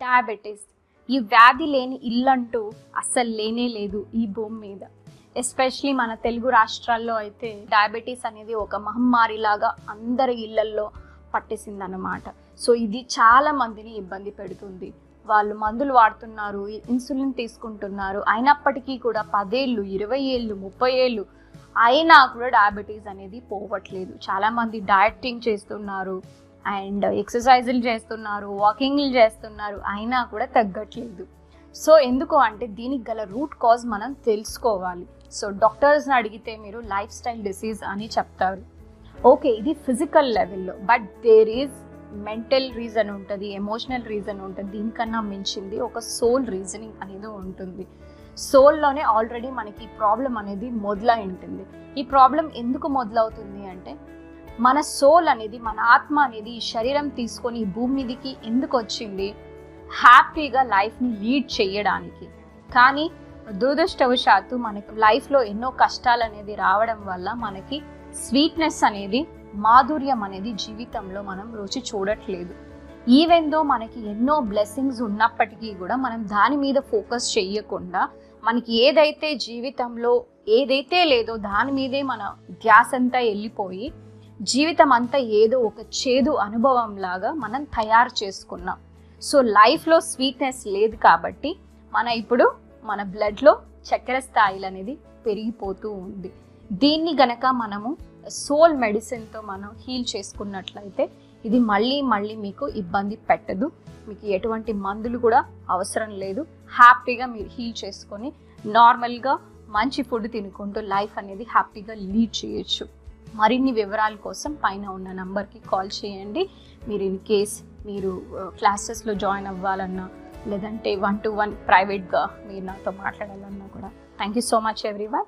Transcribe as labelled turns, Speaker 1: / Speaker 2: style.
Speaker 1: Diabetes. ఈ వ్యాధి లేని ఇల్లంటూ అస్సలు లేనే లేదు ఈ భూమి మీద. ఎస్పెషలీ మన తెలుగు రాష్ట్రాల్లో అయితే డయాబెటీస్ అనేది ఒక మహమ్మారిలాగా అందరి ఇళ్లల్లో పట్టేసిందన్నమాట. సో ఇది చాలా మందిని ఇబ్బంది పెడుతుంది. వాళ్ళు మందులు వాడుతున్నారు, ఇన్సులిన్ తీసుకుంటున్నారు, అయినప్పటికీ కూడా 10 ఏళ్ళు 20 ఏళ్ళు 30 ఏళ్ళు అయినా కూడా డయాబెటీస్ అనేది పోవట్లేదు. చాలామంది డయటింగ్ చేస్తున్నారు అండ్ ఎక్సర్సైజులు చేస్తున్నారు, వాకింగ్లు చేస్తున్నారు, అయినా కూడా తగ్గట్లేదు. సో ఎందుకు అంటే దీనికి గల రూట్ కాజ్ మనం తెలుసుకోవాలి. సో డాక్టర్స్ని అడిగితే మీరు లైఫ్ స్టైల్ డిసీజ్ అని చెప్తారు. ఓకే, ఇది ఫిజికల్ లెవెల్లో, but there is mental reason ఉంటుంది, ఎమోషనల్ రీజన్ ఉంటుంది. దీనికన్నా మించింది ఒక సోల్ రీజనింగ్ అనేది ఉంటుంది. సోల్లోనే ఆల్రెడీ మనకి ఈ ప్రాబ్లం అనేది మొదలై ఉంటుంది. ఈ ప్రాబ్లం ఎందుకు మొదలవుతుంది అంటే మన సోల్ అనేది, మన ఆత్మ అనేది ఈ శరీరం తీసుకొని ఈ భూమి మీదకి ఎందుకు వచ్చింది? హ్యాపీగా లైఫ్ని లీడ్ చేయడానికి. కానీ దురదృష్టవశాత్తు మనకి లైఫ్లో ఎన్నో కష్టాలు అనేది రావడం వల్ల మనకి స్వీట్నెస్ అనేది, మాధుర్యం అనేది జీవితంలో మనం రుచి చూడట్లేదు. ఈవెన్ దో మనకి ఎన్నో బ్లెస్సింగ్స్ ఉన్నప్పటికీ కూడా మనం దాని మీద ఫోకస్ చేయకుండా మనకి ఏదైతే జీవితంలో ఏదైతే లేదో దాని మీదే మన ధ్యాస అంతా వెళ్ళిపోయి జీవితం అంతా ఏదో ఒక చేదు అనుభవం లాగా మనం తయారు చేసుకున్నాం. సో లైఫ్లో స్వీట్నెస్ లేదు కాబట్టి ఇప్పుడు మన బ్లడ్లో చక్కెర స్థాయిలు అనేది పెరిగిపోతూ ఉంది. దీన్ని గనక మనము సోల్ మెడిసిన్తో మనం హీల్ చేసుకున్నట్లయితే ఇది మళ్ళీ మళ్ళీ మీకు ఇబ్బంది పెట్టదు. మీకు ఎటువంటి మందులు కూడా అవసరం లేదు. హ్యాపీగా మీరు హీల్ చేసుకొని నార్మల్గా మంచి ఫుడ్ తినుకుంటూ లైఫ్ అనేది హ్యాపీగా లీడ్ చేయొచ్చు. మరిన్ని వివరాల కోసం పైన ఉన్న నంబర్కి కాల్ చేయండి. మీరు ఇన్ కేస్ మీరు క్లాసెస్లో జాయిన్ అవ్వాలన్నా లేదంటే 1-to-1 ప్రైవేట్గా మీరు నాతో మాట్లాడాలన్నా కూడా. Thank you so much everyone.